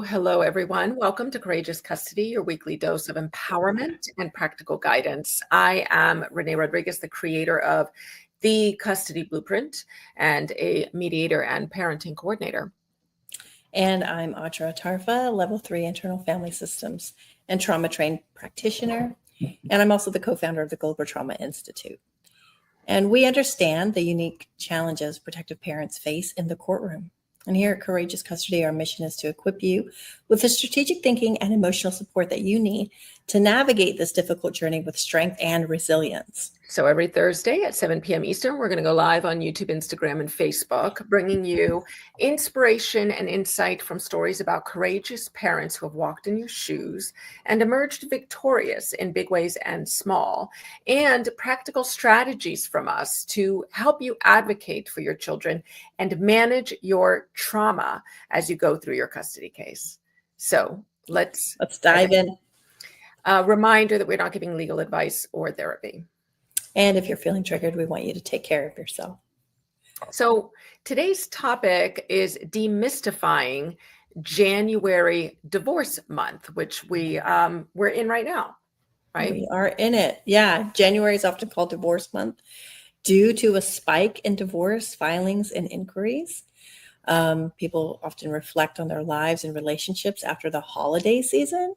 Hello, everyone. Welcome to Courageous Custody, your weekly dose of empowerment and practical guidance. I am Renee Rodriguez, the creator of the Custody Blueprint and a mediator and parenting coordinator. And I'm Audra Tarfa, Level 3 Internal Family Systems and Trauma Trained Practitioner. And I'm also the co-founder of the Global Trauma Institute. And we understand the unique challenges protective parents face in the courtroom. And here at Courageous Custody, our mission is to equip you with the strategic thinking and emotional support that you need to navigate this difficult journey with strength and resilience. So every Thursday at 7 p.m. Eastern, we're going to go live on YouTube, Instagram, and Facebook, bringing you inspiration and insight from stories about courageous parents who have walked in your shoes and emerged victorious in big ways and small, and practical strategies from us to help you advocate for your children and manage your trauma as you go through your custody case. So let's dive in. A reminder that we're not giving legal advice or therapy. And if you're feeling triggered, we want you to take care of yourself. So today's topic is demystifying January divorce month, which we're in right now, right? We are in it. Yeah. January is often called divorce month due to a spike in divorce filings and inquiries. People often reflect on their lives and relationships after the holiday season.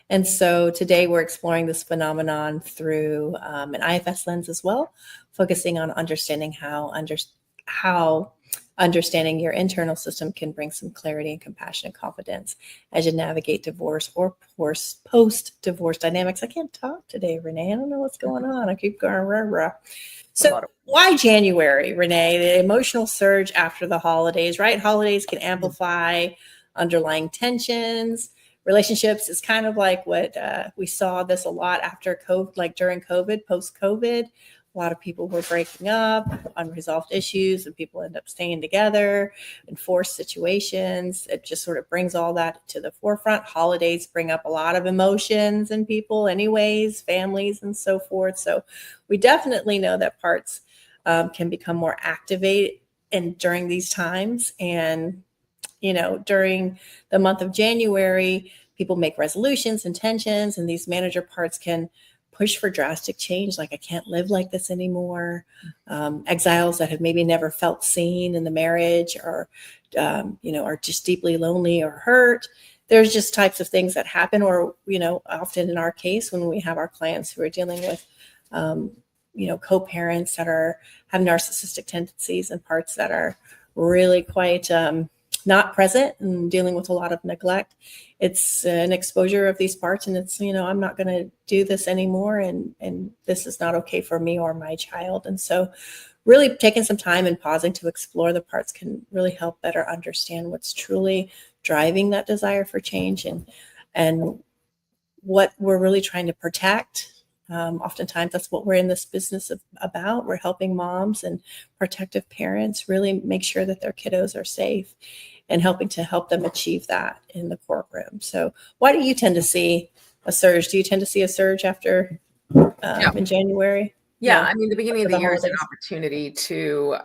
And so today we're exploring this phenomenon through an IFS lens as well, focusing on understanding how understanding your internal system can bring some clarity and compassion and confidence as you navigate divorce or post-divorce dynamics. I can't talk today, Renee. I don't know what's going on. I keep going rah, rah. So why January, Renee? The emotional surge after the holidays, right? Holidays can amplify underlying tensions. Relationships is kind of like what we saw this a lot after COVID, like during COVID, post-COVID. A lot of people were breaking up, unresolved issues, and people end up staying together in forced situations. It just sort of brings all that to the forefront. Holidays bring up a lot of emotions in people anyways, families and so forth. So we definitely know that parts can become more activated during these times. And during the month of January, people make resolutions, intentions, and these manager parts can push for drastic change. Like, I can't live like this anymore. Exiles that have maybe never felt seen in the marriage or, are just deeply lonely or hurt. There's just types of things that happen, or, often in our case, when we have our clients who are dealing with, co-parents that have narcissistic tendencies and parts that are really quite, not present and dealing with a lot of neglect. It's an exposure of these parts, and it's, I'm not going to do this anymore. And this is not okay for me or my child. And so really taking some time and pausing to explore the parts can really help better understand what's truly driving that desire for change and what we're really trying to protect. Oftentimes that's what we're in this business about. We're helping moms and protective parents really make sure that their kiddos are safe and helping to help them achieve that in the courtroom. So why do you tend to see a surge? Do you tend to see a surge after in January? Yeah. I mean, the beginning of the year is an opportunity to,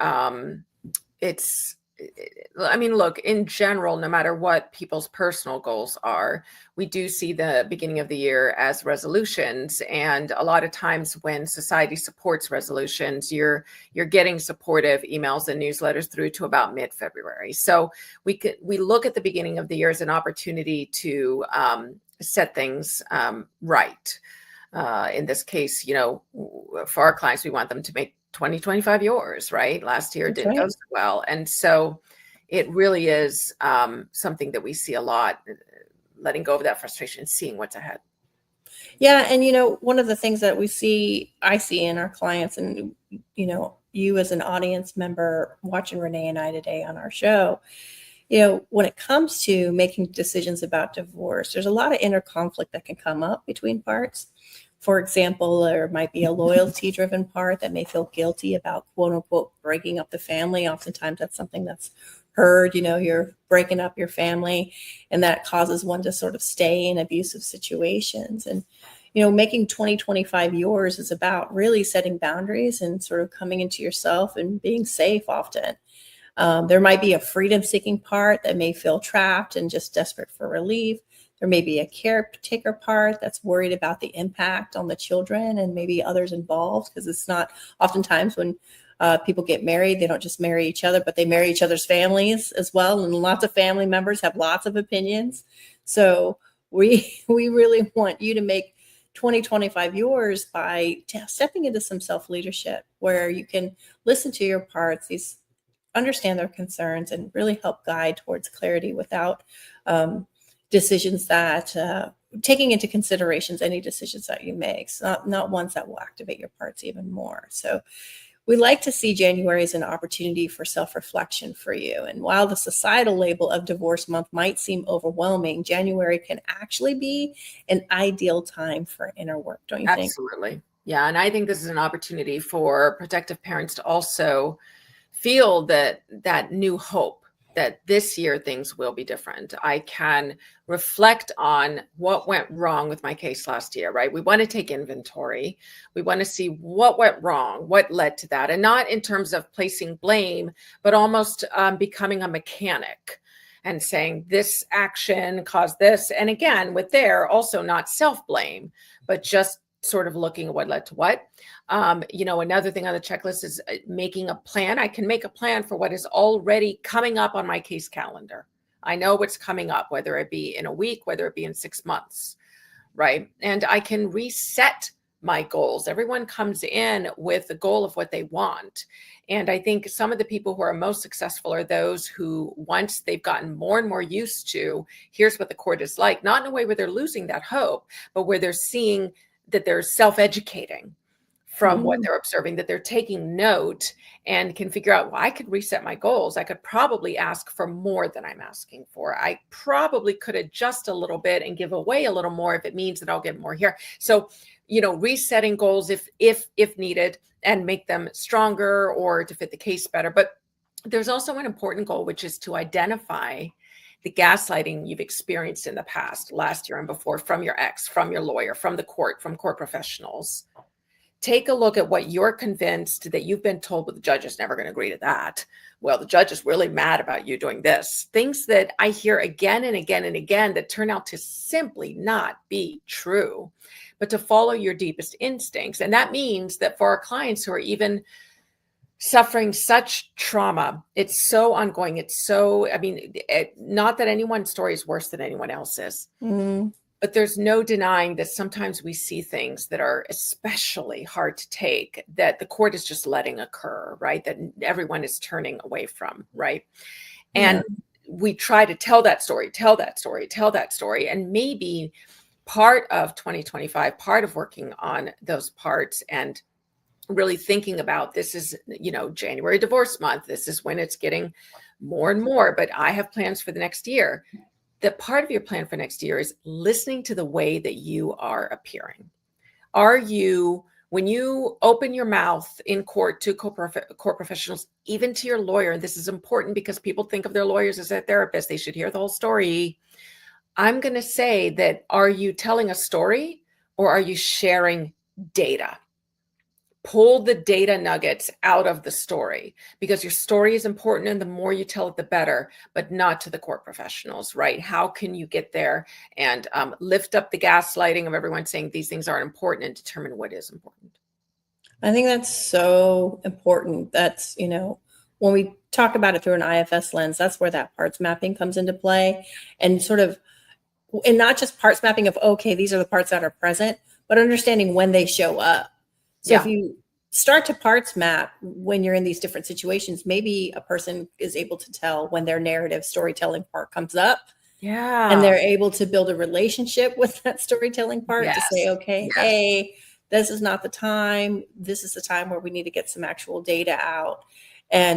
look, in general, no matter what people's personal goals are, we do see the beginning of the year as resolutions. And a lot of times when society supports resolutions, you're getting supportive emails and newsletters through to about mid-February. So we look at the beginning of the year as an opportunity to set things right. In this case, for our clients, we want them to make 2025 yours, right? Last year didn't go so well. And so it really is something that we see a lot, letting go of that frustration and seeing what's ahead. Yeah. And, one of the things that I see in our clients, and, you as an audience member watching Renee and I today on our show, when it comes to making decisions about divorce, there's a lot of inner conflict that can come up between parts. For example, there might be a loyalty driven part that may feel guilty about quote unquote breaking up the family. Oftentimes that's something that's heard, you're breaking up your family, and that causes one to sort of stay in abusive situations. And, making 2025 yours is about really setting boundaries and sort of coming into yourself and being safe often. There might be a freedom seeking part that may feel trapped and just desperate for relief. There may be a caretaker part that's worried about the impact on the children and maybe others involved, because it's not oftentimes when people get married, they don't just marry each other, but they marry each other's families as well. And lots of family members have lots of opinions. So we really want you to make 2025 yours by stepping into some self-leadership where you can listen to your parts, understand their concerns, and really help guide towards clarity without decisions that taking into considerations any decisions that you make, so not ones that will activate your parts even more. So we like to see January as an opportunity for self-reflection for you. And while the societal label of divorce month might seem overwhelming, January can actually be an ideal time for inner work, don't you think? Absolutely. Yeah. And I think this is an opportunity for protective parents to also feel that new hope that this year things will be different. I can reflect on what went wrong with my case last year, right? We want to take inventory. We want to see what went wrong, what led to that, and not in terms of placing blame, but almost becoming a mechanic and saying this action caused this. And again, with there also not self-blame, but just sort of looking at what led to what. Another thing on the checklist is making a plan. I can make a plan for what is already coming up on my case calendar. I know what's coming up, whether it be in a week, whether it be in 6 months, right? And I can reset my goals. Everyone comes in with the goal of what they want. And I think some of the people who are most successful are those who, once they've gotten more and more used to, here's what the court is like, not in a way where they're losing that hope, but where they're seeing that they're self-educating from what they're observing, that they're taking note and can figure out, well, I could reset my goals. I could probably ask for more than I'm asking for. I probably could adjust a little bit and give away a little more if it means that I'll get more here. So, resetting goals if needed and make them stronger or to fit the case better. But there's also an important goal, which is to identify the gaslighting you've experienced in the past, last year and before, from your ex, from your lawyer, from the court, from court professionals. Take a look at what you're convinced that you've been told, but the judge is never going to agree to that. Well, the judge is really mad about you doing this. Things that I hear again and again and again that turn out to simply not be true, but to follow your deepest instincts. And that means that for our clients who are even suffering such trauma, it's so ongoing. It's so, not that anyone's story is worse than anyone else's, but there's no denying that sometimes we see things that are especially hard to take, that the court is just letting occur, right? That everyone is turning away from, right? And we try to tell that story. And maybe part of 2025, part of working on those parts and really thinking about this is, January divorce month. This is when it's getting more and more, but I have plans for the next year. That part of your plan for next year is listening to the way that you are appearing. Are you, when you open your mouth in court to court professionals, even to your lawyer, and this is important because people think of their lawyers as their therapist, they should hear the whole story. I'm going to say that, are you telling a story or are you sharing data? Pull the data nuggets out of the story, because your story is important and the more you tell it, the better, but not to the court professionals, right? How can you get there and lift up the gaslighting of everyone saying these things aren't important and determine what is important? I think that's so important. That's, when we talk about it through an IFS lens, that's where that parts mapping comes into play, and and not just parts mapping of, okay, these are the parts that are present, but understanding when they show up. So if you start to parts map when you're in these different situations, maybe a person is able to tell when their narrative storytelling part comes up. Yeah. And they're able to build a relationship with that storytelling part to say, okay, hey, this is not the time. This is the time where we need to get some actual data out.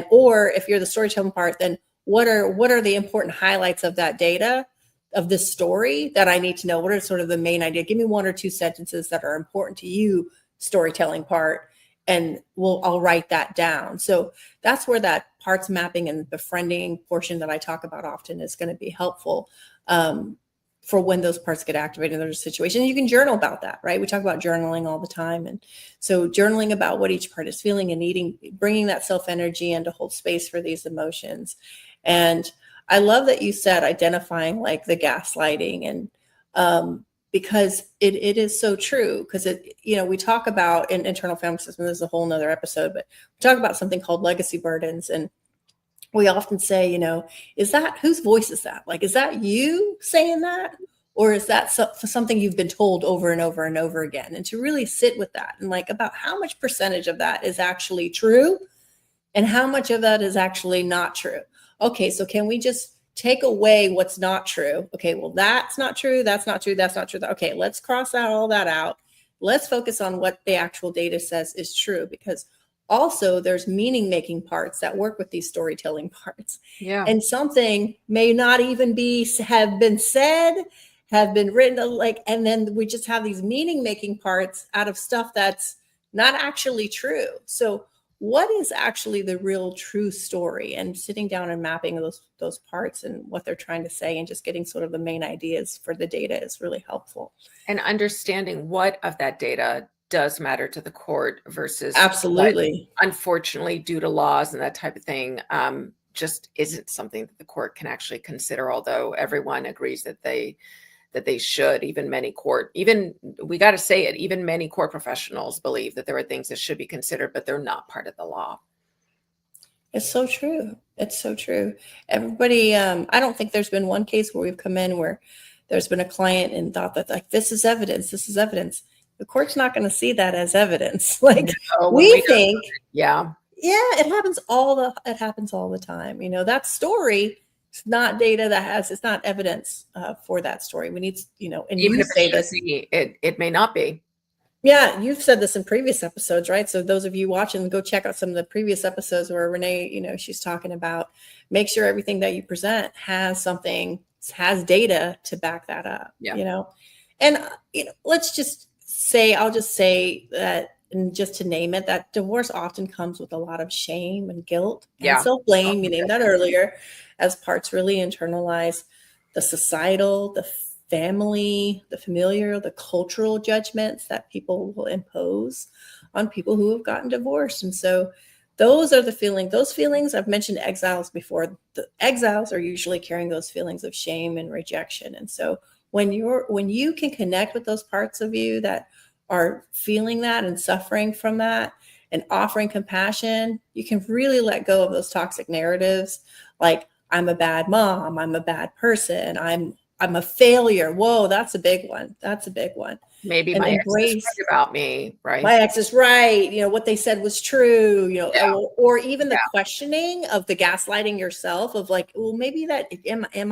Or if you're the storytelling part, then what are the important highlights of that data, of this story that I need to know? What are sort of the main idea? Give me 1 or 2 sentences that are important to you, storytelling part, and I'll write that down. So that's where that parts mapping and befriending portion that I talk about often is going to be helpful for when those parts get activated in those situations. You can journal about that, right? We talk about journaling all the time. And so journaling about what each part is feeling and needing, bringing that self energy in to hold space for these emotions. And I love that you said identifying like the gaslighting, and because it is so true. Because we talk about in internal family system, this is a whole nother episode, but we talk about something called legacy burdens. And we often say, is that, whose voice is that? Like, is that you saying that? Or is that something you've been told over and over and over again? And to really sit with that and like about how much percentage of that is actually true and how much of that is actually not true. Okay, so can we just take away what's not true? Okay, well, that's not true. That's not true. That's not true. Okay, let's cross all that out. Let's focus on what the actual data says is true, because also there's meaning making parts that work with these storytelling parts. Yeah. And something may not even have been said, have been written, like, and then we just have these meaning making parts out of stuff that's not actually true. So what is actually the real true story? And sitting down and mapping those parts and what they're trying to say and just getting sort of the main ideas for the data is really helpful. And understanding what of that data does matter to the court versus absolutely what, unfortunately, due to laws and that type of thing, just isn't something that the court can actually consider, although everyone agrees that they should. Even many court professionals believe that there are things that should be considered, but they're not part of the law. It's so true. It's so true. Everybody, I don't think there's been one case where we've come in where there's been a client and thought that like, this is evidence. The court's not going to see that as evidence. Like we think, yeah, it happens all the time. That story, it's not data it's not evidence for that story. We need, and even you if say this, it may not be. Yeah, you've said this in previous episodes, right? So those of you watching, go check out some of the previous episodes where Renee, she's talking about make sure everything that you present has data to back that up, And, let's just say, I'll just say that, and just to name it, that divorce often comes with a lot of shame and guilt and self-blame. You named that earlier, as parts really internalize the societal, the family, the familiar, the cultural judgments that people will impose on people who have gotten divorced. And so those are those feelings. I've mentioned exiles before. The exiles are usually carrying those feelings of shame and rejection. And so when you can connect with those parts of you that are feeling that and suffering from that and offering compassion, you can really let go of those toxic narratives. Like, I'm a bad mom, I'm a bad person, I'm a failure. Whoa, that's a big one. Maybe my ex is right about me, right? My ex is right. What they said was true, or even the questioning of the gaslighting yourself of like, well, maybe that, am I, am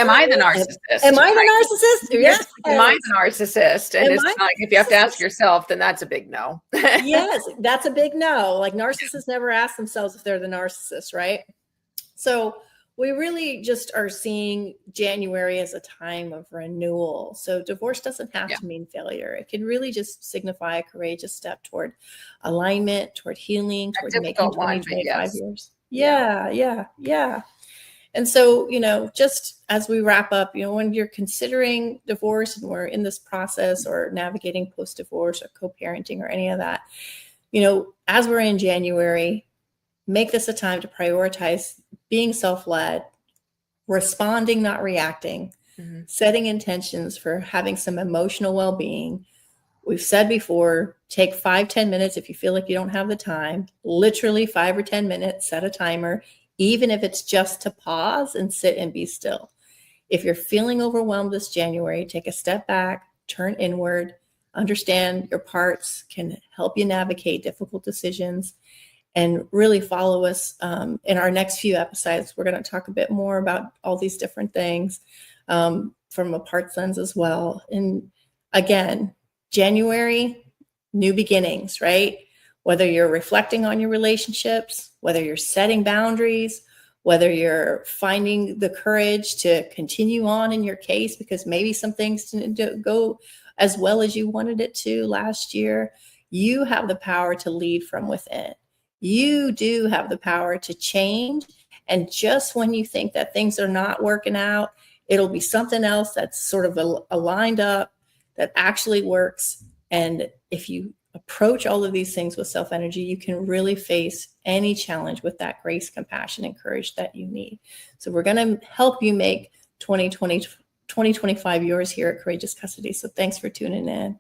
I the narcissist? Am I the narcissist? Yes. Am I the narcissist? And it's like, if you have to ask yourself, then that's a big no. Yes, that's a big no. Like, narcissists never ask themselves if they're the narcissist, right? So we really just are seeing January as a time of renewal. So divorce doesn't have to mean failure. It can really just signify a courageous step toward alignment, toward healing, toward making 2025 years. Yeah. And so, just as we wrap up, when you're considering divorce and we're in this process or navigating post-divorce or co-parenting or any of that, as we're in January, make this a time to prioritize being self-led, responding, not reacting, setting intentions for having some emotional well-being. We've said before, take 5-10 minutes if you feel like you don't have the time, literally 5 or 10 minutes, set a timer, even if it's just to pause and sit and be still. If you're feeling overwhelmed this January, take a step back, turn inward, understand your parts can help you navigate difficult decisions, and really follow us in our next few episodes. We're going to talk a bit more about all these different things from a parts lens as well. And again, January, new beginnings, right? whether you're reflecting on your relationships, whether you're setting boundaries, whether you're finding the courage to continue on in your case because maybe some things didn't go as well as you wanted it to last year. You have the power to lead from within. You do have the power to change. And just when you think that things are not working out, it'll be something else that's sort of aligned up that actually works. And if you approach all of these things with self-energy, you can really face any challenge with that grace, compassion, and courage that you need. So we're going to help you make 2025 yours here at Courageous Custody. So thanks for tuning in.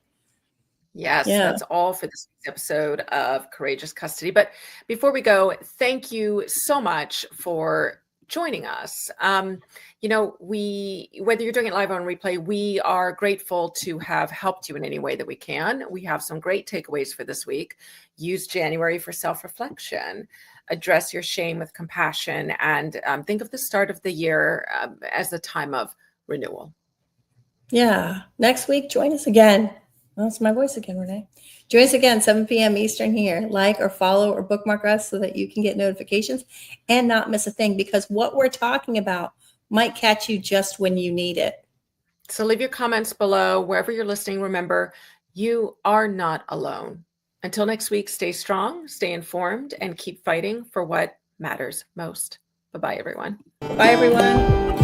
Yes, that's all for this week's episode of Courageous Custody. But before we go, thank you so much for joining us. Whether you're doing it live on replay, we are grateful to have helped you in any way that we can. We have some great takeaways for this week. Use January for self-reflection. Address your shame with compassion, and think of the start of the year as the time of renewal. Yeah. Next week, join us again. Well, it's my voice again, Renee. Join us again, 7 p.m. Eastern here. Like or follow or bookmark us so that you can get notifications and not miss a thing, because what we're talking about might catch you just when you need it. So leave your comments below wherever you're listening. Remember, you are not alone. Until next week, stay strong, stay informed, and keep fighting for what matters most. Bye-bye, everyone. Bye, everyone.